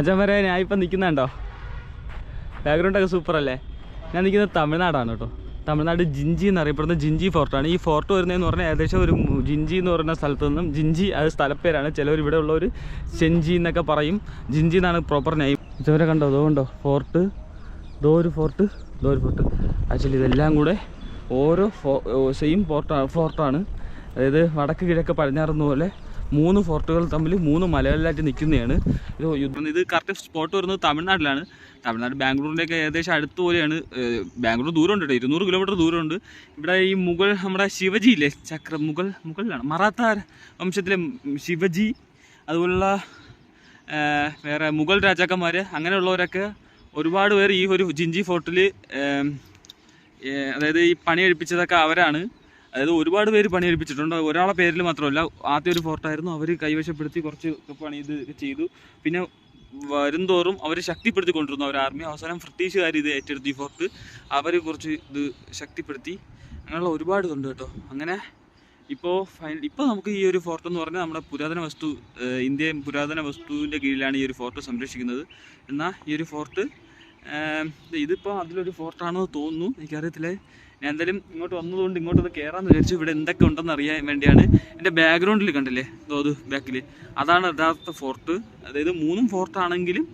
മച്ചാൻ പറയാൻ ഞാൻ ഇപ്പം നിൽക്കുന്നുണ്ടോ? ബാക്ക്ഗ്രൗണ്ടൊക്കെ സൂപ്പറല്ലേ? ഞാൻ നിൽക്കുന്നത് തമിഴ്നാടാണ് കേട്ടോ. തമിഴ്നാട് ജിഞ്ചി എന്നറിയപ്പെടുന്ന ജിഞ്ചി ഫോർട്ടാണ്. ഈ ഫോർട്ട് വരുന്നതെന്ന് പറഞ്ഞാൽ ഏകദേശം ഒരു ജിഞ്ചി എന്ന് പറയുന്ന സ്ഥലത്തു നിന്നും, ജിഞ്ചി അത് സ്ഥലപ്പേരാണ്, ചിലവർ ഇവിടെ ഉള്ളവർ സെഞ്ചി എന്നൊക്കെ പറയും. ജിഞ്ചി എന്നാണ് പ്രോപ്പർ നെയിം. ഇതുവരെ കണ്ടോ? ഇതോ കണ്ടോ ഫോർട്ട്, ഇതോ ഒരു ഫോർട്ട്. ആക്ച്വലി ഇതെല്ലാം കൂടെ ഓരോ സെയിം ഫോർട്ടാണ്. അതായത് വടക്ക് കിഴക്ക് പടിഞ്ഞാറെന്ന പോലെ 3 ഫോർട്ടുകൾ തമ്മിൽ 3 മലകളിലായിട്ട് നിൽക്കുന്നതാണ്. ഇത് കറക്റ്റ് സ്പോട്ട് വരുന്നത് തമിഴ്നാട്ടിലാണ്. തമിഴ്നാട് ബാംഗ്ലൂരിലേക്ക് ഏകദേശം അടുത്തുപോലെയാണ്. ബാംഗ്ലൂർ ദൂരമുണ്ട് കേട്ടോ, 200 കിലോമീറ്റർ ദൂരമുണ്ട്. ഇവിടെ ഈ നമ്മുടെ ശിവജി ഇല്ലേ, മുഗളിലാണ് മറാത്ത വംശത്തിലെ ശിവജി, അതുപോലുള്ള വേറെ മുഗൾ രാജാക്കന്മാർ, അങ്ങനെയുള്ളവരൊക്കെ ഒരുപാട് പേർ ഈ ഒരു ജിഞ്ചി ഫോർട്ടിൽ അതായത് ഈ പണി കഴിപ്പിച്ചതൊക്കെ അവരാണ്. അതായത് ഒരുപാട് പേര് പണിയെടുപ്പിച്ചിട്ടുണ്ട്. ഒരാളെ പേരിൽ മാത്രമല്ല. ആദ്യ ഒരു ഫോർട്ടായിരുന്നു, അവർ കൈവശപ്പെടുത്തി കുറച്ച് പണി ഇത് ചെയ്തു. പിന്നെ വരുംതോറും അവർ ശക്തിപ്പെടുത്തിക്കൊണ്ടിരുന്നു അവർ ആർമി. അവസാനം ബ്രിട്ടീഷുകാർ ഇത് ഏറ്റെടുത്തു ഈ ഫോർട്ട്. അവർ കുറച്ച് ഇത് ശക്തിപ്പെടുത്തി. അങ്ങനെയുള്ള ഒരുപാട് ഇതുണ്ട് കേട്ടോ. അങ്ങനെ ഇപ്പോൾ നമുക്ക് ഈ ഒരു ഫോർട്ട് എന്ന് പറഞ്ഞാൽ നമ്മുടെ പുരാതന വസ്തു, ഇന്ത്യൻ പുരാതന വസ്തുവിൻ്റെ കീഴിലാണ് ഈ ഒരു ഫോർട്ട് സംരക്ഷിക്കുന്നത്. എന്നാൽ ഈ ഒരു ഫോർട്ട് ഇതിപ്പോൾ അതിലൊരു ഫോർട്ടാണെന്ന് തോന്നുന്നു, എനിക്കറിയത്തില്ല. ഞാൻ എന്തായാലും ഇങ്ങോട്ട് വന്നതുകൊണ്ട് ഇങ്ങോട്ടൊന്ന് കയറാമെന്ന് വിചാരിച്ചു. ഇവിടെ എന്തൊക്കെ ഉണ്ടെന്ന് അറിയാൻ വേണ്ടിയാണ്. എൻ്റെ ബാക്ക്ഗ്രൗണ്ടിൽ കണ്ടില്ലേ അത് ബാക്കിൽ, അതാണ് യഥാർത്ഥ ഫോർട്ട്. അതായത് 3 ഫോർട്ടാണെങ്കിലും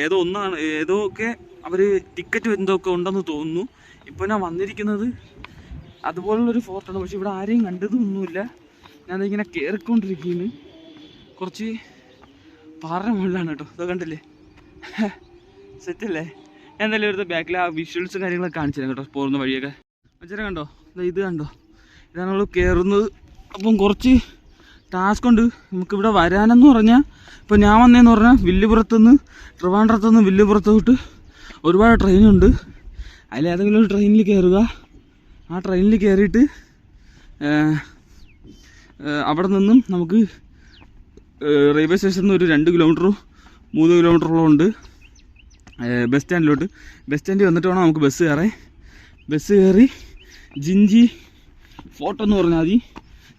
ഏതോ ഒക്കെ അവർ ടിക്കറ്റ് എന്തൊക്കെ ഉണ്ടെന്ന് തോന്നുന്നു. ഇപ്പോൾ ഞാൻ വന്നിരിക്കുന്നത് അതുപോലുള്ളൊരു ഫോർട്ടാണ്. പക്ഷെ ഇവിടെ ആരെയും കണ്ടതൊന്നുമില്ല. ഞാനിങ്ങനെ കയറിക്കൊണ്ടിരിക്കുന്നു. കുറച്ച് പാറ മുകളിലാണ് കേട്ടോ. ഇതൊക്കെ കണ്ടില്ലേ, സെറ്റല്ലേ? ഞാൻ എന്തായാലും ഇവിടുത്തെ ബാക്കിൽ ആ വിഷ്വൽസും കാര്യങ്ങളൊക്കെ കാണിച്ചു തരാം കേട്ടോ. പോകുന്ന വഴിയൊക്കെ വെച്ചാൽ കണ്ടോ, ഇത് കണ്ടോ, ഇതാണ് നമ്മൾ കയറുന്നത്. അപ്പം കുറച്ച് ടാസ്ക് ഉണ്ട് നമുക്കിവിടെ വരാനെന്ന് പറഞ്ഞാൽ. ഇപ്പോൾ ഞാൻ വന്നതെന്ന് പറഞ്ഞാൽ വില്ലുപുറത്തുനിന്ന്, ട്രിവാൻഡ്രത്തുനിന്ന് വില്ലുപുറത്തോട്ട് ഒരുപാട് ട്രെയിനുണ്ട്. അതിലേതെങ്കിലും ഒരു ട്രെയിനിൽ കയറുക. ആ ട്രെയിനിൽ കയറിയിട്ട് അവിടെ നിന്നും നമുക്ക് റെയിൽവേ സ്റ്റേഷനിൽ നിന്ന് ഒരു 2 കിലോമീറ്ററോ 3 കിലോമീറ്ററോളം ഉണ്ട് ബസ് സ്റ്റാൻഡിലോട്ട്. ബസ് സ്റ്റാൻഡിൽ വന്നിട്ട് വേണം നമുക്ക് ബസ് കയറി ജിഞ്ചി ഫോർട്ട് എന്ന് പറഞ്ഞാൽ മതി.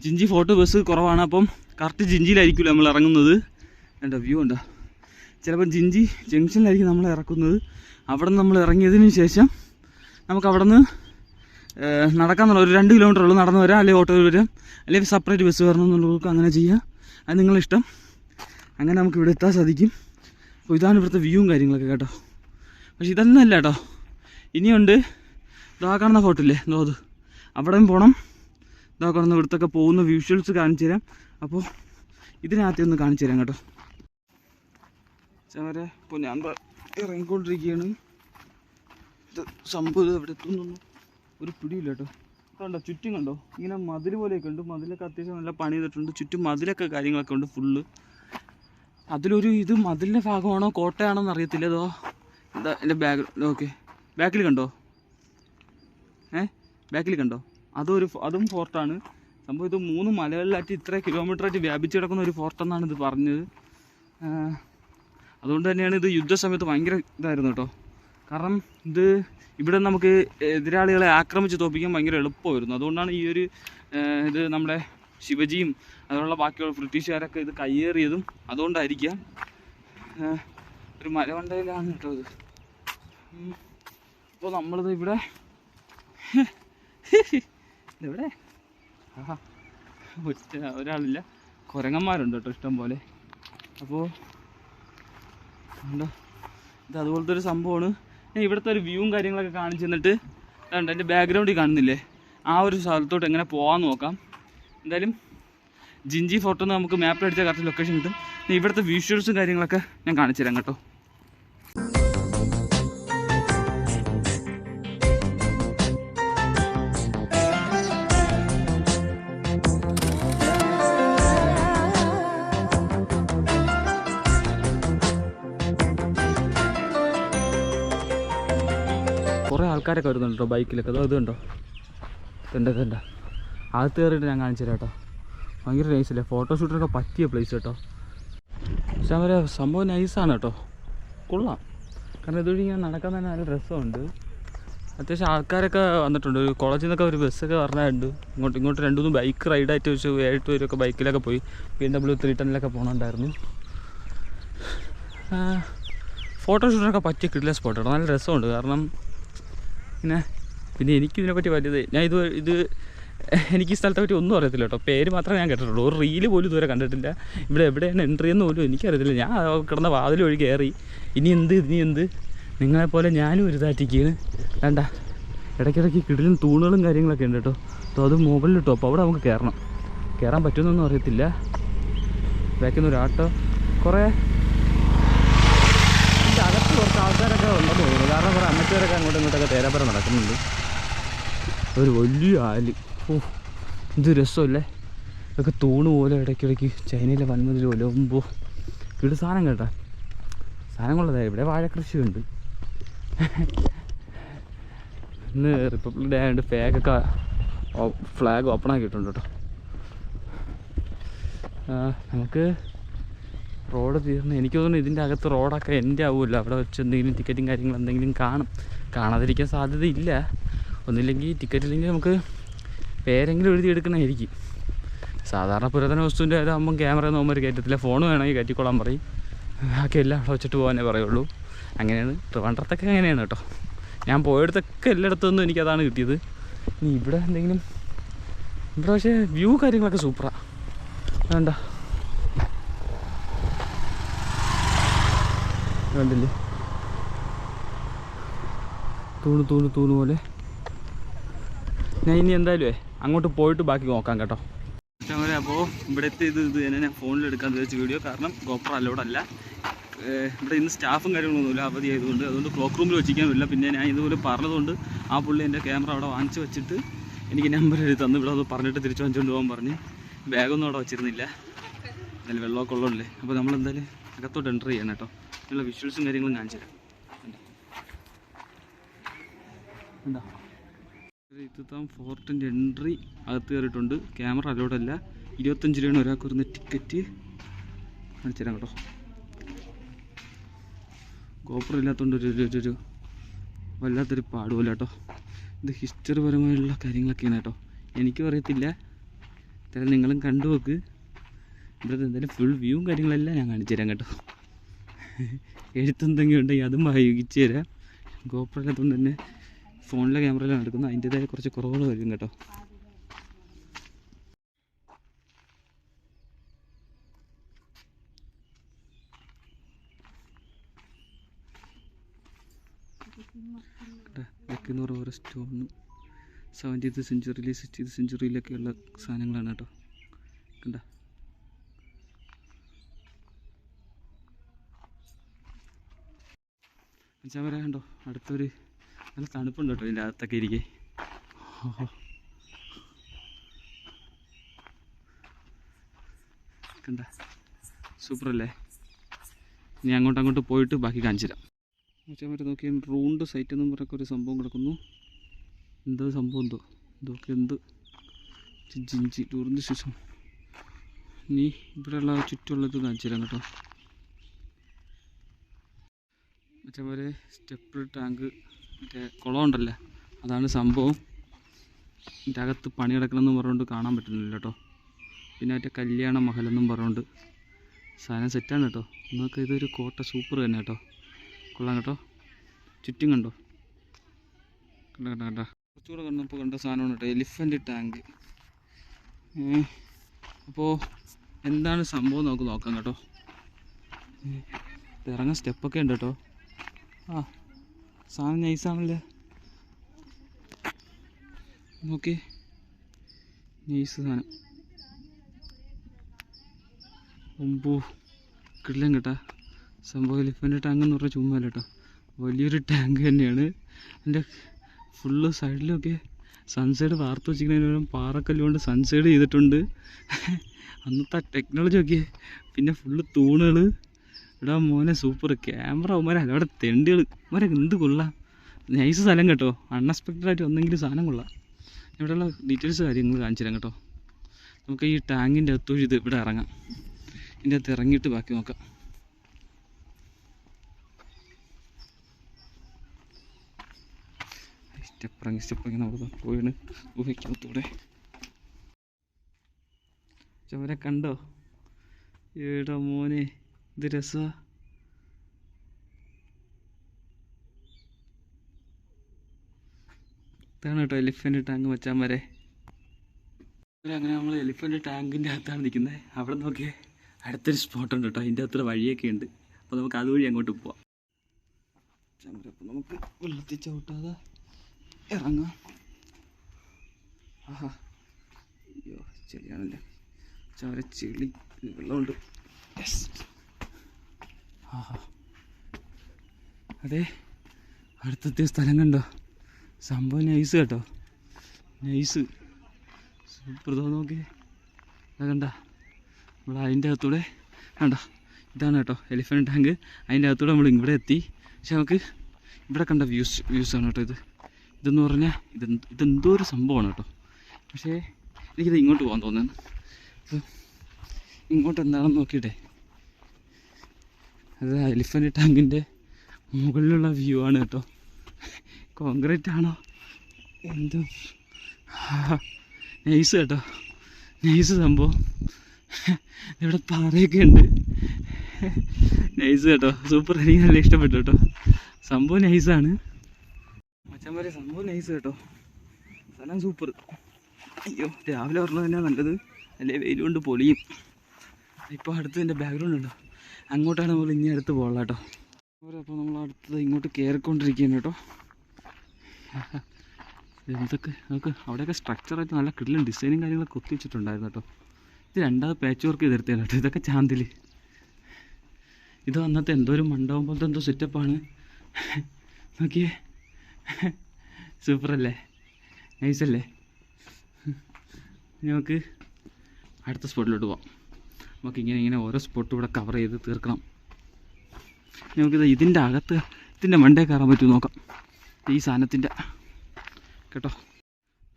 ജിഞ്ചി ഫോർട്ട് ബസ് കുറവാണ്. അപ്പം കറക്റ്റ് ജിഞ്ചിയിലായിരിക്കില്ല നമ്മൾ ഇറങ്ങുന്നത്. എൻ്റെ വ്യൂ ഉണ്ടോ? ചിലപ്പം ജിഞ്ചി ജംഗ്ഷനിലായിരിക്കും നമ്മൾ ഇറക്കുന്നത്. അവിടെ നിന്ന് നമ്മൾ ഇറങ്ങിയതിന് ശേഷം നമുക്ക് അവിടെ നിന്ന് നടക്കാന്നുള്ള ഒരു 2 കിലോമീറ്റർ ഉള്ളൂ. നടന്ന് വരാം, അല്ലെങ്കിൽ ഓട്ടോയിൽ വരാം, അല്ലെങ്കിൽ സെപ്പറേറ്റ് ബസ് വരണം എന്നുള്ളവർക്ക് അങ്ങനെ ചെയ്യാം. അത് നിങ്ങളിഷ്ടം. അങ്ങനെ നമുക്ക് ഇവിടെ എത്താൻ സാധിക്കും. അപ്പോൾ ഇതാണ് ഇവിടുത്തെ വ്യൂവും കാര്യങ്ങളൊക്കെ കേട്ടോ. പക്ഷെ ഇതൊന്നും അല്ല കേട്ടോ, ഇനിയുണ്ട്. ഇതാ കാണുന്ന ഫോർട്ടില്ലേ, അത് അവിടെയും പോകണം. ഇതാ കാണുന്ന ഇവിടുത്തൊക്കെ പോകുന്ന വിഷ്വൽസ് കാണിച്ചു തരാം. അപ്പോൾ ഇതിനകത്ത് ഒന്ന് കാണിച്ചു തരാം കേട്ടോ. ചവരെ ഇപ്പോൾ ഞാൻ ഇറങ്ങിക്കൊണ്ടിരിക്കുകയാണ്. ഇത് സംഭവം എവിടെ എത്തുന്നൊന്നും ഒരു പിടിയില്ല കേട്ടോ. കണ്ടോ ചുറ്റും കണ്ടോ, ഇങ്ങനെ മതിൽ പോലെയൊക്കെ ഉണ്ട്. മതിലൊക്കെ അത്യാവശ്യം നല്ല പണി ചെയ്തിട്ടുണ്ട്. ചുറ്റും മതിലൊക്കെ കാര്യങ്ങളൊക്കെ ഉണ്ട് ഫുള്ള്. അതിലൊരു ഇത് മതിലിൻ്റെ ഭാഗമാണോ കോട്ടയാണോ എന്ന് അറിയത്തില്ല. അതോ എന്താ എൻ്റെ ബാഗ്, ഓക്കെ ബാക്കിൽ കണ്ടോ, ബാക്കിൽ കണ്ടോ, അതും ഫോർട്ടാണ് സംഭവം. ഇത് 3 മലകളിലായിട്ട് ഇത്ര കിലോമീറ്ററായിട്ട് വ്യാപിച്ച് കിടക്കുന്ന ഒരു ഫോർട്ടെന്നാണ് ഇത് പറഞ്ഞത്. അതുകൊണ്ട് തന്നെയാണ് ഇത് യുദ്ധസമയത്ത് ഭയങ്കര ഇതായിരുന്നു കേട്ടോ. കാരണം ഇവിടെ നമുക്ക് എതിരാളികളെ ആക്രമിച്ച് തോൽപ്പിക്കാൻ ഭയങ്കര എളുപ്പമായിരുന്നു. അതുകൊണ്ടാണ് ഈ ഒരു ഇത് നമ്മുടെ ശിവജിയും അതുപോലുള്ള ബാക്കിയുള്ള ബ്രിട്ടീഷുകാരൊക്കെ ഇത് കയ്യേറിയതും അതുകൊണ്ടായിരിക്കാം. ഒരു മലമണ്ടയിലാണ് കേട്ടോ ഇത്. അപ്പോൾ നമ്മളിത് ഇവിടെ ഒരാളില്ല, കുരങ്ങന്മാരുണ്ട് കേട്ടോ ഇഷ്ടം പോലെ. അപ്പോൾ ഇത് അതുപോലത്തെ ഒരു സംഭവമാണ്. ഞാൻ ഇവിടുത്തെ ഒരു വ്യൂവും കാര്യങ്ങളൊക്കെ കാണിച്ചു തന്നിട്ട് എൻ്റെ ബാക്ക്ഗ്രൗണ്ടിൽ കാണുന്നില്ലേ, ആ ഒരു സ്ഥലത്തോട്ട് എങ്ങനെ പോകാമെന്ന് നോക്കാം. എന്തായാലും ജിഞ്ചി ഫോർട്ട് എന്ന് നമുക്ക് മാപ്പിൽ അടിച്ചാൽ കറക്റ്റ് ലൊക്കേഷൻ കിട്ടും. ഇവിടുത്തെ വിഷ്വൽസും കാര്യങ്ങളൊക്കെ ഞാൻ കാണിച്ചു തരാം കേട്ടോ. കുറേ ആൾക്കാരൊക്കെ വരുന്നുണ്ട് കേട്ടോ ബൈക്കിലൊക്കെ. അതോ ഇത് കണ്ടോ, ഇതെൻ്റെ അകത്ത് കയറിയിട്ട് ഞാൻ കാണിച്ചു തരാം കേട്ടോ. ഭയങ്കര നൈസല്ലേ, ഫോട്ടോഷൂട്ടിനൊക്കെ പറ്റിയ പ്ലേസ് കേട്ടോ. പക്ഷെ അവരെ സംഭവം നൈസാണ് കേട്ടോ, കൊള്ളാം. കാരണം ഇതുവഴി ഇങ്ങനെ നടക്കാൻ തന്നെ നല്ല രസമുണ്ട്. അത്യാവശ്യം ആൾക്കാരൊക്കെ വന്നിട്ടുണ്ട്. ഒരു കോളേജിൽ നിന്നൊക്കെ ഒരു ബസ്സൊക്കെ പറഞ്ഞിട്ടുണ്ട്. ഇങ്ങോട്ട് 2-3 ബൈക്ക് റൈഡായിട്ട് വെച്ച് 7 പേരൊക്കെ ബൈക്കിലൊക്കെ പോയി. BMW 310 പോകണുണ്ടായിരുന്നു. ഫോട്ടോഷൂട്ടിനൊക്കെ പറ്റിയ കിടിലൻ സ്പോട്ട് കേട്ടോ. നല്ല രസമുണ്ട്. കാരണം പിന്നെ എനിക്കിതിനെപ്പറ്റി വലിയത് ഇത് എനിക്ക് ഈ സ്ഥലത്തെ പറ്റി ഒന്നും അറിയത്തില്ല കേട്ടോ. പേര് മാത്രമേ ഞാൻ കേട്ടിട്ടുള്ളൂ. ഒരു റീല് പോലും ഇതുവരെ കണ്ടിട്ടില്ല. ഇവിടെ എവിടെയാണ് എൻട്രി എന്ന് പോലും എനിക്കറിയത്തില്ല. ഞാൻ കിടന്ന വാതിൽ വഴി കയറി ഇനി എന്ത് നിങ്ങളെപ്പോലെ ഞാനും ഒരു താറ്റിക്കാണ്. വേണ്ട, ഇടയ്ക്കിടയ്ക്ക് കിടിലും തൂണുകളും കാര്യങ്ങളൊക്കെ ഉണ്ട് കേട്ടോ. അപ്പോൾ അത് മുകളിൽ കേട്ടോ. അപ്പോൾ അവിടെ നമുക്ക് കയറാൻ പറ്റുമെന്നൊന്നും അറിയത്തില്ല. ബാക്കിൽ ഒരു ആട്ടോ കുറേ ഇതിൻ്റെ അകത്ത് കുറച്ച് ആൾക്കാരൊക്കെ ഉണ്ടെന്ന് തോന്നുന്നു. കാരണം കുറേ അമ്മച്ചവരൊക്കെ അങ്ങോട്ടും ഇങ്ങോട്ടൊക്കെ തേരാപ്പരം നടക്കുന്നുണ്ട്. ഒരു വലിയ ആല്. ഇത് രസമല്ലേ? ഇതൊക്കെ തൂണ് പോലെ ഇടയ്ക്കിടയ്ക്ക് ചൈനയിലെ വൻമതിൽ പോലെ ഒമ്പോ ഇവിടെ സാധനം കേട്ടാ. സാധനം കൊള്ളതായി. ഇവിടെ വാഴക്കൃഷിയുണ്ട്. ഇന്ന് റിപ്പബ്ലിക് ഡേ ആയതുകൊണ്ട് ഫ്ലാഗ് ഓപ്പൺ ആക്കിയിട്ടുണ്ട് കേട്ടോ. നമുക്ക് റോഡ് തീർന്ന് എനിക്ക് തോന്നുന്നു ഇതിൻ്റെ അകത്ത് റോഡൊക്കെ എൻ്റെ ആവുമല്ലോ. അവിടെ വെച്ച് എന്തെങ്കിലും ടിക്കറ്റും കാര്യങ്ങളും എന്തെങ്കിലും കാണാതിരിക്കാൻ സാധ്യതയില്ല. ഒന്നില്ലെങ്കിൽ ടിക്കറ്റ് ഇല്ലെങ്കിൽ നമുക്ക് പേരെങ്കിലും എഴുതിയെടുക്കണമായിരിക്കും. സാധാരണ പുരാതന വസ്തുവിൻ്റെ അതാകുമ്പം ക്യാമറ നോക്കുമ്പോൾ കയറ്റത്തില്ല. ഫോൺ വേണമെങ്കിൽ കയറ്റിക്കൊള്ളാൻ പറയും. ബാക്കി എല്ലാം അവിടെ വെച്ചിട്ട് പോകാനേ പറയുള്ളൂ. അങ്ങനെയാണ് ട്രിവാൻഡ്രത്തൊക്കെ അങ്ങനെയാണ് കേട്ടോ. ഞാൻ പോയിടത്തൊക്കെ എല്ലായിടത്തുനിന്നും എനിക്കതാണ് കിട്ടിയത്. ഇനി ഇവിടെ എന്തെങ്കിലും ഇവിടെ പക്ഷേ വ്യൂ കാര്യങ്ങളൊക്കെ സൂപ്പറാണ്. വേണ്ട കണ്ടില്ലേ തൂണ് പോലെ. ഞാൻ ഇനി എന്തായാലും അങ്ങോട്ട് പോയിട്ട് ബാക്കി നോക്കാം കേട്ടോ. അപ്പോൾ ഇവിടുത്തെ ഇത് തന്നെ ഞാൻ ഫോണിൽ എടുക്കാൻ വിചാരിച്ച വീഡിയോ. കാരണം ഗോപ്രോ അലോഡല്ല ഇവിടെ. ഇന്ന് സ്റ്റാഫും കാര്യങ്ങളൊന്നുമില്ല, അവധി ആയതുകൊണ്ട്. അതുകൊണ്ട് ക്ലോക്ക് റൂമിൽ വെച്ചിരിക്കാനില്ല. പിന്നെ ഞാൻ ഇതുപോലെ പറഞ്ഞതുകൊണ്ട് ആ പുള്ളി എൻ്റെ ക്യാമറ അവിടെ വാങ്ങിച്ച് വെച്ചിട്ട് എനിക്ക് നമ്പർ എഴുതി തന്നു. ഇവിടെ അത് പറഞ്ഞിട്ട് തിരിച്ചു വാങ്ങിച്ചുകൊണ്ട് പോകാൻ പറഞ്ഞ്. ബാഗൊന്നും അവിടെ വെച്ചിരുന്നില്ല. എന്തായാലും വെള്ളമൊക്കെ ഉള്ളതല്ലേ. അപ്പോൾ നമ്മളെന്തായാലും അകത്തോട്ട് എൻ്റർ ചെയ്യണം കേട്ടോ. ഇതിനുള്ള വിഷ്വൽസും കാര്യങ്ങളും കാണിച്ചു തരാം. എന്താ ഇത്താം ഫോർട്ടിൻ്റെ എൻട്രി അകത്ത് കയറിയിട്ടുണ്ട്. ക്യാമറ അലോഡല്ല. 25 രൂപയാണ് ഒരാൾക്ക് വരുന്ന ടിക്കറ്റ്. കാണിച്ചു തരാം കേട്ടോ. ഗോപ്രോ ഇല്ലാത്തതുകൊണ്ട് ഒരു വല്ലാത്തൊരു പാടുമല്ല കേട്ടോ. ഇത് ഹിസ്റ്ററി പരമായുള്ള കാര്യങ്ങളൊക്കെയാണ് കേട്ടോ. എനിക്കും അറിയത്തില്ല. ചില നിങ്ങളും കണ്ടു നോക്ക്. ഇവിടുത്തെ എന്തായാലും ഫുൾ വ്യൂവും കാര്യങ്ങളെല്ലാം ഞാൻ കാണിച്ചു തരാം കേട്ടോ. എഴുത്തെന്തെങ്കിലും ഉണ്ടെങ്കിൽ അതും വായിച്ചു തരാം. ഗോപ്രോ ഇല്ലാത്തതുകൊണ്ട് തന്നെ ഫോണിലെ ക്യാമറയിലാണ് എടുക്കുന്നത്. അതിൻ്റേതായ കുറച്ച് കുറവുകൾ വരും കേട്ടോ. വെക്കുന്നൂർ ഓരോ സ്റ്റോണ് 17th സെഞ്ച്വറിയിൽ 16th സെഞ്ച്വറിയിലൊക്കെയുള്ള സാധനങ്ങളാണ് കേട്ടോ. കണ്ട വെച്ചാൽ പറയാം കണ്ടോ. അടുത്തൊരു നല്ല തണുപ്പുണ്ട് കേട്ടോ ഇതിൻ്റെ അകത്തൊക്കെ ഇരിക്കേ. കണ്ട സൂപ്പറല്ലേ? ഇനി അങ്ങോട്ട് പോയിട്ട് ബാക്കി കാണിച്ചു തരാം. വെച്ചാൽ വരെ നോക്കിയാൽ റൂണ്ട് സൈറ്റ് എന്നും പറഞ്ഞൊക്കെ ഒരു സംഭവം കിടക്കുന്നു. എന്തോ സംഭവം ഇതൊക്കെ ജിഞ്ചി ടൂറിസ്റ്റ് സ്റ്റേഷൻ. ഇനി ഇവിടെയുള്ള ചുറ്റുമുള്ളത് കാണിച്ചു തരാം കേട്ടോ. മറ്റേ സ്റ്റെപ്പ് ടാങ്ക് മറ്റേ കുളം ഉണ്ടല്ലേ, അതാണ് സംഭവം. ഇതിൻ്റെ അകത്ത് പണി കിടക്കണമെന്ന് പറഞ്ഞുകൊണ്ട് കാണാൻ പറ്റുന്നില്ല കേട്ടോ. പിന്നെ മറ്റേ കല്യാണ മഹലെന്നും പറഞ്ഞുകൊണ്ട് സാധനം സെറ്റാണ് കേട്ടോ. നമുക്ക് ഇതൊരു കോട്ട സൂപ്പർ തന്നെ കേട്ടോ. കൊള്ളാം കേട്ടോ. ചുറ്റും കണ്ടോ. കണ്ട കുറച്ചുകൂടെ കണ്ടപ്പോൾ കണ്ട സാധനമാണ് കേട്ടോ. Elephant tank. അപ്പോൾ എന്താണ് സംഭവം നമുക്ക് നോക്കാം കേട്ടോ. ഇറങ്ങാൻ സ്റ്റെപ്പൊക്കെ ഉണ്ട് കേട്ടോ. സാധനം നൈസാണല്ലേ. നോക്കി നൈസ് സാധനം. ഒമ്പോ കിടിലം കേട്ടാ സംഭവം. എലിഫൻറ്റ് ടാങ്ക് എന്ന് പറഞ്ഞാൽ ചുമ്മാ കേട്ടോ, വലിയൊരു ടാങ്ക് തന്നെയാണ്. അതിൻ്റെ ഫുള്ള് സൈഡിലൊക്കെ സൺസൈഡ് വാർത്ത് വെച്ചിരിക്കുന്നതിന് പാറക്കല്ല് കൊണ്ട് സൺസൈഡ് ചെയ്തിട്ടുണ്ട്. അന്നത്തെ ടെക്നോളജി ഒക്കെ. പിന്നെ ഫുള്ള് തൂണുകൾ. ഇവിടെ മോനെ സൂപ്പർ ക്യാമറ അവന്മാരെ അവിടെ തെണ്ടികൾ അവരെ എന്ത് കൊള്ളാം. നൈസ് സ്ഥലം കേട്ടോ. അൺഎക്സ്പെക്റ്റഡ് ആയിട്ട് ഒന്നെങ്കിലും സാധനം കൊള്ളാം. ഇവിടെയുള്ള ഡീറ്റെയിൽസ് കാര്യങ്ങൾ കാണിച്ചു തരാം കേട്ടോ. നമുക്ക് ഈ ടാങ്കിൻ്റെ അകത്തൊഴി ഇത് ഇവിടെ ഇറങ്ങാം. ഇതിൻ്റെ അകത്ത് ഇറങ്ങിയിട്ട് ബാക്കി നോക്കാം. സ്റ്റെപ്പ് നമ്മൾ പോയാണ് ഗുഹയ്ക്കകത്തൂടെ. ചവരെ കണ്ടോ? ഏടാ മോനെ ഇത് രസമാണ്. ഇതാണ് കേട്ടോ എലിഫൻറ്റ് ടാങ്ക് മച്ചാന്മാരെ. അങ്ങനെ നമ്മൾ എലിഫൻറ്റ് ടാങ്കിൻ്റെ അകത്താണ് നിൽക്കുന്നത്. അവിടെ നോക്കിയേ അടുത്തൊരു സ്പോട്ടുണ്ട് കേട്ടോ, അതിൻ്റെ അകത്തൊരു വഴിയൊക്കെ ഉണ്ട്. അപ്പോൾ നമുക്ക് അതുവഴി അങ്ങോട്ട് പോവാം. അപ്പോൾ നമുക്ക് വെള്ളത്തിൽ ചവിട്ടാതെ ഇറങ്ങാം. ആഹാ അയ്യോ ചെളിയാണല്ലേ, ചവര ചെളി വെള്ളമുണ്ട്. ആഹാ അതെ അടുത്തെത്തിയ സ്ഥലം കണ്ടോ, സംഭവം നൈസ് കേട്ടോ, നൈസ് സൂപ്പർ. നോക്കി അത് കണ്ട നമ്മൾ അതിൻ്റെ അകത്തൂടെ കണ്ട, ഇതാണ് കേട്ടോ എലിഫൻറ്റ് ടാങ്ക്. അതിൻ്റെ അകത്തൂടെ നമ്മൾ ഇവിടെ എത്തി. പക്ഷെ നമുക്ക് ഇവിടെ കണ്ട വ്യൂസാണ് കേട്ടോ ഇതെന്ന് പറഞ്ഞാൽ ഇതെന്തോ ഒരു സംഭവമാണ് കേട്ടോ. പക്ഷേ എനിക്കിത് ഇങ്ങോട്ട് പോകാൻ തോന്നുന്നു. ഇങ്ങോട്ട് എന്താണെന്ന് നോക്കിയിട്ടെ, അത് എലിഫൻറ്റ് ടാങ്കിൻ്റെ മുകളിലുള്ള വ്യൂ ആണ് കേട്ടോ. കോൺക്രീറ്റ് ആണോ എന്തോ, നൈസ് കേട്ടോ, നൈസ് സംഭവം. ഇവിടെ പാറയൊക്കെ ഉണ്ട്, നൈസ് കേട്ടോ, സൂപ്പർ. എനിക്ക് നല്ല ഇഷ്ടപ്പെട്ടു കേട്ടോ, സംഭവം നൈസാണ് മച്ചാന്മാരെ, സംഭവം നൈസ് കേട്ടോ, സ്ഥലം സൂപ്പർ. അയ്യോ രാവിലെ പറഞ്ഞത് തന്നെയാണ് നല്ലത്, അല്ലേ വെയിൽ കൊണ്ട് പൊളിയും. ഇപ്പോൾ അടുത്ത് എൻ്റെ ബാക്ക്ഗ്രൗണ്ട് ഉണ്ടോ, അങ്ങോട്ടാണ് നമ്മൾ ഇനി അടുത്ത് പോകണം കേട്ടോ. അപ്പോൾ നമ്മൾ അടുത്തത് ഇങ്ങോട്ട് കയറിക്കൊണ്ടിരിക്കുകയാണ് കേട്ടോ. എന്തൊക്കെ നമുക്ക് അവിടെയൊക്കെ സ്ട്രക്ചറായിട്ട് നല്ല കിടിലൻ ഡിസൈനും കാര്യങ്ങളൊക്കെ ഒത്തി വെച്ചിട്ടുണ്ടായിരുന്നു കേട്ടോ. ഇത് രണ്ടാമത് പാച്ച് വർക്ക് ചെയ്തെടുത്തതാണ് കേട്ടോ. ഇതൊക്കെ ചാന്തിൽ ഇത് വന്നത്തെ എന്തോ ഒരു മണ്ഡപം പോലത്തെ എന്തോ സെറ്റപ്പാണ്. നോക്കിയേ സൂപ്പറല്ലേ, നൈസല്ലേ. നമുക്ക് അടുത്ത സ്പോട്ടിലോട്ട് പോവാം. നമുക്ക് ഇങ്ങനെ ഓരോ സ്പോട്ടും ഇവിടെ കവർ ചെയ്ത് തീർക്കണം. നമുക്കിത് ഇതിൻ്റെ അകത്ത് ഇതിൻ്റെ മണ്ടേ കയറാൻ പറ്റുമോ നോക്കാം, ഈ സാധനത്തിൻ്റെ കേട്ടോ.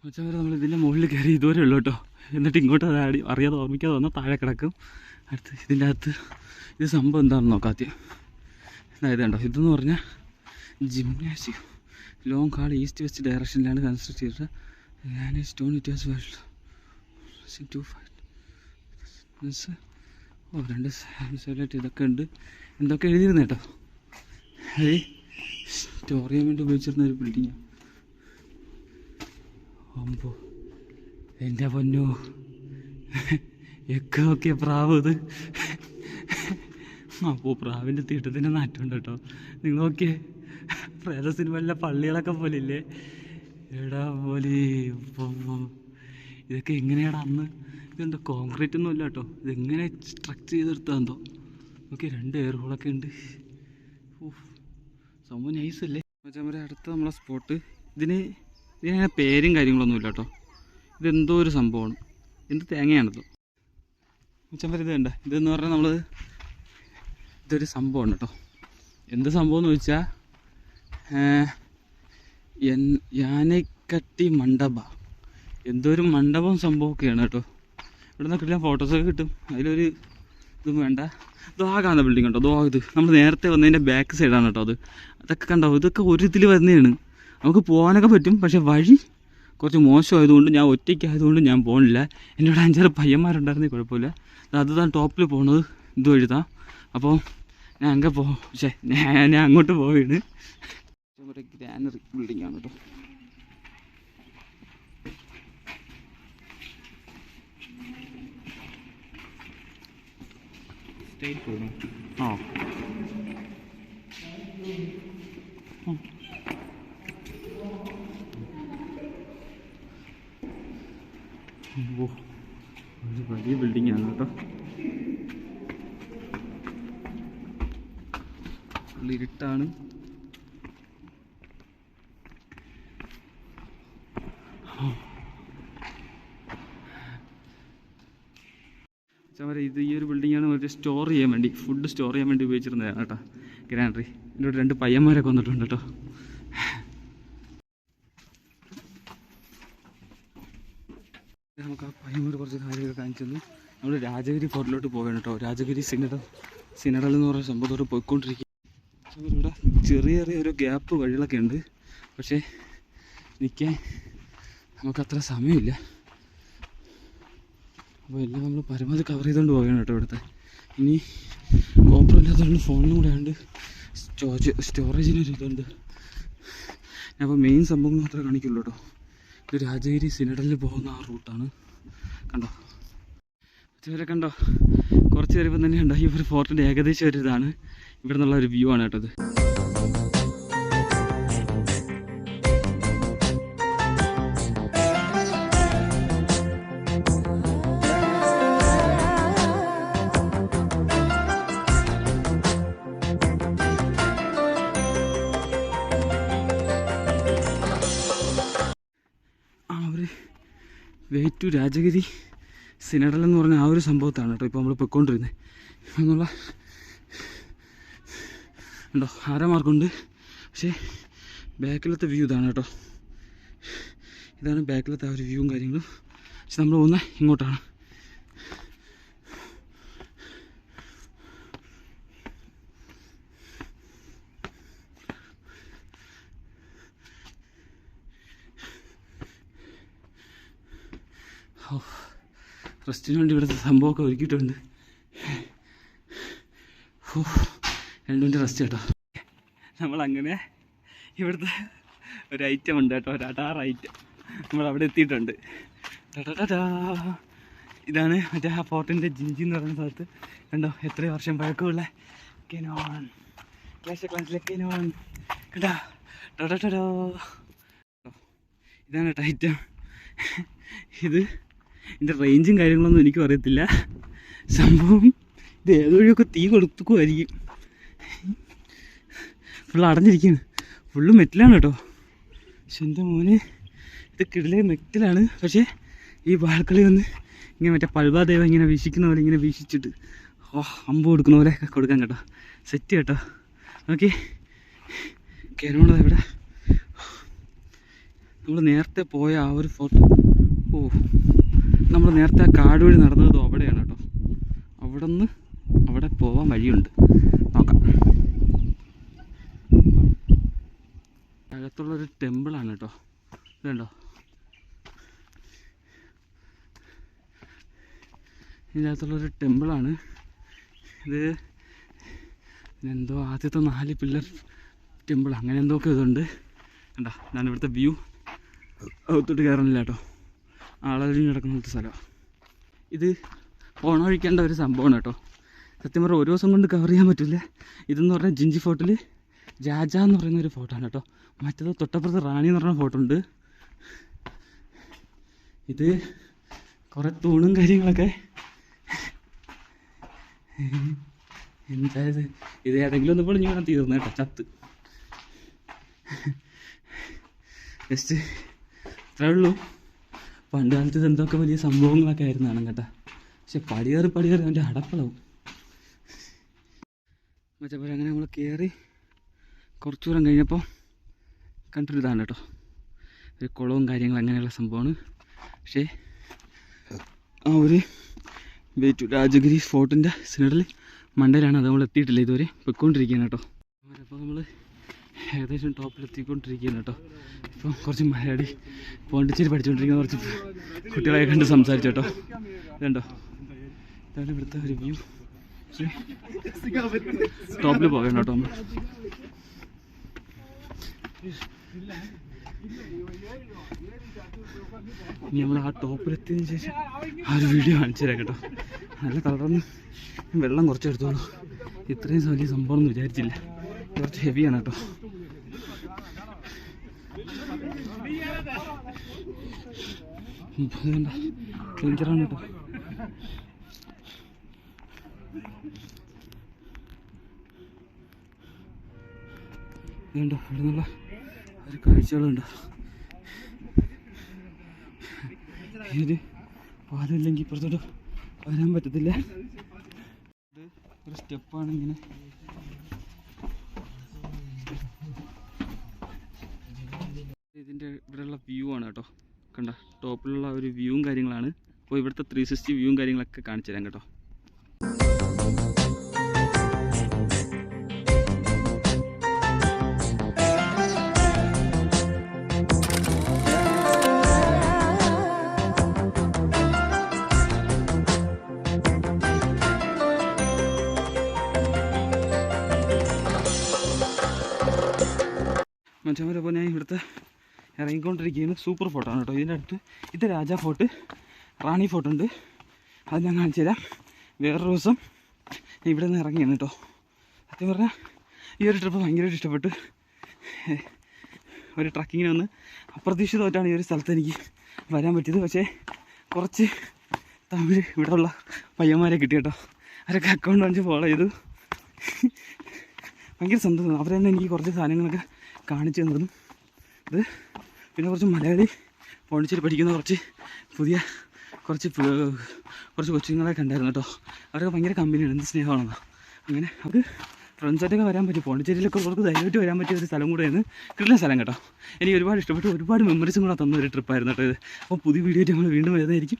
വെച്ചാൽ നമ്മൾ ഇതിൻ്റെ മുകളിൽ കയറി ഇതുവരെ ഉള്ളൂ കേട്ടോ. എന്നിട്ട് ഇങ്ങോട്ട് അറിയാതെ ഓർമ്മിക്കാതെ വന്നാൽ താഴെ കിടക്കും. അടുത്ത് ഇതിൻ്റെ അകത്ത് ഇത് സംഭവം എന്താണെന്ന് നോക്കാം ആദ്യം. അതായത് കണ്ടോ, ഇതെന്ന് പറഞ്ഞാൽ gymnasium, long hall east west ഡയറക്ഷനിലാണ് കൺസ്ട്രക്ട് ചെയ്തിട്ട്. സ്റ്റോൺ ഇറ്റ് ഹാസ് വേൾഡ് 2 രണ്ട് സൈഡിലായിട്ട് ഇതൊക്കെ ഉണ്ട്, എന്തൊക്കെ എഴുതിയിരുന്നു കേട്ടോ. അത് സ്റ്റോർ ചെയ്യാൻ വേണ്ടി ഉപയോഗിച്ചിരുന്ന ഒരു ബിൽഡിങ്ങാണ്. അമ്പോ എൻ്റെ പൊന്നോ, ഒക്കെ നോക്കിയ പ്രാവ് ഇത്. അപ്പോൾ പ്രാവിൻ്റെ തീട്ടത്തിൻ്റെ നാറ്റമുണ്ട് കേട്ടോ. നിങ്ങൾ നോക്കിയേ, പ്രേത സിനിമയിലെ പള്ളികളൊക്കെ പോലെ ഇല്ലേ, എടാ പോലെ. ഇതൊക്കെ എങ്ങനെയാടാ അന്ന്, ഇതെന്താ കോൺക്രീറ്റ് ഒന്നും ഇല്ല കേട്ടോ, ഇതെങ്ങനെ സ്ട്രക്ചർ ചെയ്തെടുത്താന്തോ. ഓക്കെ 2 എയർ ഹോളൊക്കെ ഉണ്ട്. സംഭവം നൈസല്ലേ മച്ചാന്മാരെ. അടുത്ത നമ്മളെ സ്പോട്ട്, ഇതിന് പേരും കാര്യങ്ങളൊന്നും ഇല്ല കേട്ടോ. ഇതെന്തോ ഒരു സംഭവമാണ്, എന്ത് തേങ്ങയാണിത് മച്ചാന്മാരെ. ഇത് കണ്ട, ഇതെന്ന് പറഞ്ഞാൽ ഇതൊരു സംഭവമാണ് കേട്ടോ. എന്ത് സംഭവം എന്ന് ചോദിച്ചാൽ യാനക്കട്ടി മണ്ഡപ, എന്തോ ഒരു മണ്ഡപം സംഭവമൊക്കെയാണ് കേട്ടോ. ഇവിടെ നിന്നൊക്കെ ഫോട്ടോസൊക്കെ കിട്ടും. അതിലൊരു ഇതും വേണ്ട. ഇതോ ആ കാണുന്ന ബിൽഡിംഗ് കേട്ടോ, അതോ ഇത് നമ്മൾ നേരത്തെ വന്നതിൻ്റെ ബാക്ക് സൈഡാണ് കേട്ടോ. അതൊക്കെ കണ്ടോ, ഇതൊക്കെ ഒരു ഇതിൽ വരുന്നതാണ്. നമുക്ക് പോകാനൊക്കെ പറ്റും, പക്ഷേ വഴി കുറച്ച് മോശമായതുകൊണ്ട്, ഞാൻ ഒറ്റയ്ക്കായതുകൊണ്ട് ഞാൻ പോകണില്ല. എൻ്റെ ഇവിടെ 5-6 പയ്യന്മാരുണ്ടായിരുന്നേ കുഴപ്പമില്ല. അത് താൻ ടോപ്പിൽ പോകുന്നത് ഇതുവഴി താ. അപ്പോൾ ഞാൻ ഞാൻ അങ്ങോട്ട് പോവുകയാണ്. ഗ്രാനറി ബിൽഡിംഗ് ആണ് കേട്ടോ. ആ ഒരു വലിയ ബിൽഡിംഗ് ആണ് കേട്ടോ. ഇരുട്ടാണ്. ഇത് ഈ ഒരു ബിൽഡിങ്ങാണ് മറ്റേ സ്റ്റോർ ചെയ്യാൻ വേണ്ടി, ഫുഡ് സ്റ്റോർ ചെയ്യാൻ വേണ്ടി ഉപയോഗിച്ചിരുന്നതാണ് കേട്ടോ ഗ്രാനറി. എൻ്റെ 2 പയ്യന്മാരൊക്കെ വന്നിട്ടുണ്ട് കേട്ടോ. നമുക്ക് ആ പയ്യന്മാർ കുറച്ച് കാര്യങ്ങളൊക്കെ കാണിച്ചു തന്നു. നമ്മൾ രാജഗിരി ഫോർട്ടിലോട്ട് പോവുകയാണ് കേട്ടോ. രാജഗിരി സിനറൽ എന്ന് പറയുന്ന സംഭവത്തോട് പോയിക്കൊണ്ടിരിക്കുക. ഇവിടെ ചെറിയ ഒരു ഗ്യാപ്പ് വഴികളൊക്കെ ഉണ്ട്, പക്ഷേ നിൽക്കാൻ നമുക്കത്ര സമയമില്ല. അപ്പോൾ എല്ലാം നമ്മൾ പരമാവധി കവർ ചെയ്തുകൊണ്ട് പോവുകയാണ് കേട്ടോ ഇവിടുത്തെ. ഇനി ഓപ്പൺ ഇല്ലാത്തതുകൊണ്ട് ഫോണിനും കൂടെ ഉണ്ട്, സ്റ്റോറേജിനൊരു ഇതുണ്ട്. ഞാൻ അപ്പോൾ മെയിൻ സംഭവങ്ങൾ മാത്രമേ കാണിക്കുള്ളൂ കേട്ടോ. ഇത് രാജഗിരി സിനഡലിൽ പോകുന്ന ആ റൂട്ടാണ്. കണ്ടോ ഇതുവരെ കണ്ടോ? കുറച്ച് നേരം തന്നെ ഉണ്ടോ ഈ ഒരു ഫോർട്ടിൻ്റെ ഏകദേശം ഒരു ഇതാണ്. ഇവിടെ നിന്നുള്ള ഒരു വ്യൂ ആണ് കേട്ടോ ഇത്. വേ ടു രാജഗിരി സിനഡൽ എന്ന് പറഞ്ഞ ആ ഒരു സംഭവത്താണ് കേട്ടോ ഇപ്പോൾ നമ്മൾ പൊയ്ക്കൊണ്ടിരുന്നത്. എന്നുള്ള ഉണ്ടോ ആരമാർക്കുണ്ട്. പക്ഷേ ബാക്കിലത്തെ വ്യൂ ഇതാണ് കേട്ടോ. ഇതാണ് ബാക്കിലത്തെ ആ ഒരു വ്യൂവും കാര്യങ്ങളും. പക്ഷെ നമ്മൾ പോകുന്നത് ഇങ്ങോട്ടാണ്. റെസ്റ്റിന് വേണ്ടി ഇവിടുത്തെ സംഭവമൊക്കെ ഒരുക്കിയിട്ടുണ്ട്. 2 മിനിറ്റ് റെസ്റ്റ് കേട്ടോ. നമ്മളങ്ങനെ ഇവിടുത്തെ ഒരു ഐറ്റം ഉണ്ട് കേട്ടോ, ഒരു അടാർ ഐറ്റം നമ്മളവിടെ എത്തിയിട്ടുണ്ട്. ഇതാണ് മറ്റേ ആ ഫോർട്ടിൻ്റെ ജിഞ്ചി എന്ന് പറയുന്ന സ്ഥലത്ത് കണ്ടോ എത്ര വർഷം പഴക്കമുള്ള കെനോൺ, ക്ലാഷ് ക്ലാൻസിലെ കെനോൺ കേട്ടോ. ഇതാണ് കേട്ടോ ഐറ്റം. ഇതിൻ്റെ റേഞ്ചും കാര്യങ്ങളൊന്നും എനിക്കും അറിയത്തില്ല. സംഭവം ഇത് ഏതൊഴിയൊക്കെ തീ കൊടുക്കുമായിരിക്കും. ഫുള്ള് അടഞ്ഞിരിക്കുകയാണ്, ഫുള്ള് മെറ്റലാണ് കേട്ടോ. പക്ഷെ എൻ്റെ മോന് ഇത് കിടിലേ മെറ്റലാണ്. പക്ഷേ ഈ ബാൽക്കളി വന്ന് ഇങ്ങനെ മറ്റേ പൽവാദേവ ഇങ്ങനെ വീശിക്കുന്ന പോലെ ഇങ്ങനെ വീശിച്ചിട്ട് അമ്പ് കൊടുക്കുന്ന പോലെ ഒക്കെ കൊടുക്കാൻ കേട്ടോ. സെറ്റ് കേട്ടോ. ഓക്കെ കയറണത് ഇവിടെ നമ്മൾ നേരത്തെ പോയ ആ ഒരു ഫോട്ടോ. നമ്മൾ നേരത്തെ ആ കാട് വഴി നടന്നതോ അവിടെയാണ് കേട്ടോ. അവിടെ നിന്ന് അവിടെ പോവാൻ വഴിയുണ്ട്, നോക്കാം. അകത്തുള്ളൊരു ടെമ്പിളാണ് കേട്ടോ. ഇതുണ്ടോ, ഇതിനകത്തുള്ളൊരു ടെമ്പിളാണ് ഇത്. എന്തോ ആദ്യത്തെ 4 പില്ലർ ടെമ്പിൾ അങ്ങനെ എന്തൊക്കെ ഇതുണ്ട്. കണ്ടോ ഞാൻ ഇവിടുത്തെ വ്യൂ. അകത്തോട്ട് കയറുന്നില്ല കേട്ടോ, ആളൊഴിഞ്ഞ് കിടക്കുന്ന സ്ഥലമാണ് ഇത്. ഓണമൊഴിക്കേണ്ട ഒരു സംഭവമാണ് കേട്ടോ. സത്യം പറഞ്ഞാൽ ഒരു ദിവസം കൊണ്ട് കവർ ചെയ്യാൻ പറ്റില്ല. ഇതെന്ന് പറഞ്ഞാൽ ജിഞ്ചി ഫോർട്ടിൽ രാജ എന്ന് പറയുന്ന ഒരു ഫോട്ടോ ആണ് കേട്ടോ. മറ്റേത് തൊട്ടപ്പുറത്ത് റാണി എന്ന് പറഞ്ഞ ഫോട്ടോ ഉണ്ട്. ഇത് കുറേ തൂണും കാര്യങ്ങളൊക്കെ. എന്തായത് ഇത് ഏതെങ്കിലും ഒന്ന് പൊളിഞ്ഞ് വേണം തീർന്നു കേട്ടോ, ചത്ത്. ജസ്റ്റ് അത്രേ ഉള്ളൂ. പണ്ട് കാലത്ത് എന്തൊക്കെ വലിയ സംഭവങ്ങളൊക്കെ ആയിരുന്നാണ് കേട്ടോ. പക്ഷെ പടിയേറി അവൻ്റെ അടപ്പളവും മറ്റേ അങ്ങനെ നമ്മൾ കയറി കുറച്ച് ദൂരം കഴിഞ്ഞപ്പോൾ കണ്ടൊരു ഇതാണ് കേട്ടോ, ഒരു കുളവും കാര്യങ്ങളും അങ്ങനെയുള്ള സംഭവമാണ്. പക്ഷേ ആ ഒരു വെയിറ്റ് രാജഗിരി ഫോർട്ടിൻ്റെ സിനഡൽ മണ്ടയിലാണ്. അത് നമ്മൾ എത്തിയിട്ടില്ല ഇതുവരെ, പൊയ്ക്കൊണ്ടിരിക്കുകയാണ് കേട്ടോ. അപ്പോൾ നമ്മൾ ഏകദേശം ടോപ്പിലെത്തിക്കൊണ്ടിരിക്കുകയാണ് കേട്ടോ. ഇപ്പം കുറച്ച് മലയാളി പോണ്ടിച്ചേരി പഠിച്ചുകൊണ്ടിരിക്കുന്ന കുറച്ച് കുട്ടികളെ കണ്ട് സംസാരിച്ചു കേട്ടോ. ഇതുണ്ടോ, ഇതാണ് ഇവിടുത്തെ ഒരു വ്യൂ. ടോപ്പിൽ പോകണം കേട്ടോ നമ്മൾ. ഇനി നമ്മൾ ആ ടോപ്പിലെത്തിയതിന് ശേഷം ആ ഒരു വീഡിയോ കാണിച്ചു തരാം കേട്ടോ. നല്ല കളർന്ന് വെള്ളം കുറച്ചെടുത്തോളൂ. ഇത്രയും വലിയ സംഭവം ഒന്നും വിചാരിച്ചില്ല, കുറച്ച് ഹെവിയാണ് കേട്ടോ. ഡേഞ്ചറാണ് കേട്ടോ. ഇതുണ്ടോ ഇവിടെ നിന്നുള്ള ഒരു കാഴ്ചകളുണ്ടോ. ഇത് പാലമില്ലെങ്കിൽ ഇപ്പുറത്തോട്ട് വരാൻ പറ്റത്തില്ല. ഇത് ഒരു സ്റ്റെപ്പാണ് ഇങ്ങനെ. ഇതിൻ്റെ ഇവിടെയുള്ള വ്യൂ ആണ് കേട്ടോ. കണ്ട ടോപ്പിലുള്ള ഒരു വ്യൂവും കാര്യങ്ങളാണ്. അപ്പോൾ ഇവിടുത്തെ 360 വ്യൂവും കാര്യങ്ങളൊക്കെ കാണിച്ചു തരാം കേട്ടോ. മറ്റേ ഞാൻ ഇവിടുത്തെ ഇറങ്ങിക്കൊണ്ടിരിക്കുന്നത്. സൂപ്പർ ഫോട്ടോ ആണ് കേട്ടോ. ഇതിൻ്റെ അടുത്ത് ഇത് രാജാ ഫോർട്ട്, റാണി ഫോർട്ട് ഉണ്ട്. അത് ഞാൻ കാണിച്ചു തരാം. വേറൊരു ദിവസം ഇവിടെ നിന്ന് ഇറങ്ങിയാണ് കേട്ടോ. സത്യം പറഞ്ഞാൽ ഈ ഒരു ട്രിപ്പ് ഭയങ്കരമായിട്ട് ഇഷ്ടപ്പെട്ടു. ഒരു ട്രക്കിങ്ങിന് വന്ന് അപ്രതീക്ഷിതമായിട്ടാണ് ഈ ഒരു സ്ഥലത്ത് എനിക്ക് വരാൻ പറ്റിയത്. പക്ഷേ കുറച്ച് തമിഴ് ഇവിടെ ഉള്ള പയ്യന്മാരെ കിട്ടി കേട്ടോ. അവരൊക്കെ അക്കൗണ്ട് വാങ്ങിച്ച് ഫോളോ ചെയ്തു. ഭയങ്കര സന്തോഷം. അവർ തന്നെ എനിക്ക് കുറച്ച് സാധനങ്ങളൊക്കെ കാണിച്ചു തന്നതും ഇത്. പിന്നെ കുറച്ച് മലയാളി പോണ്ടിച്ചേരി പഠിക്കുന്ന കുറച്ച് കൊച്ചുങ്ങളെ കണ്ടായിരുന്നു കേട്ടോ. അവരൊക്കെ ഭയങ്കര കമ്പനിയാണ്, എന്ത് സ്നേഹമാണെന്നോ. അങ്ങനെ അവർക്ക് ഫ്രണ്ട്സായിട്ടൊക്കെ വരാൻ പറ്റി. പോണ്ടിച്ചേരിയിലൊക്കെ അവർക്ക് ധൈര്യമായിട്ട് വരാൻ പറ്റിയ ഒരു സ്ഥലം കൂടെയാണ്. കിട്ടുന്ന സ്ഥലം കേട്ടോ. എനിക്ക് ഒരുപാട് ഇഷ്ടപ്പെട്ടു. ഒരുപാട് മെമ്മറീസും കൂടെ തന്ന ഒരു ട്രിപ്പായിരുന്നു കേട്ടോ ഇത്. അപ്പോൾ പുതിയ വീഡിയോ ആയിട്ട് നമ്മൾ വീണ്ടും വരുന്നതായിരിക്കും.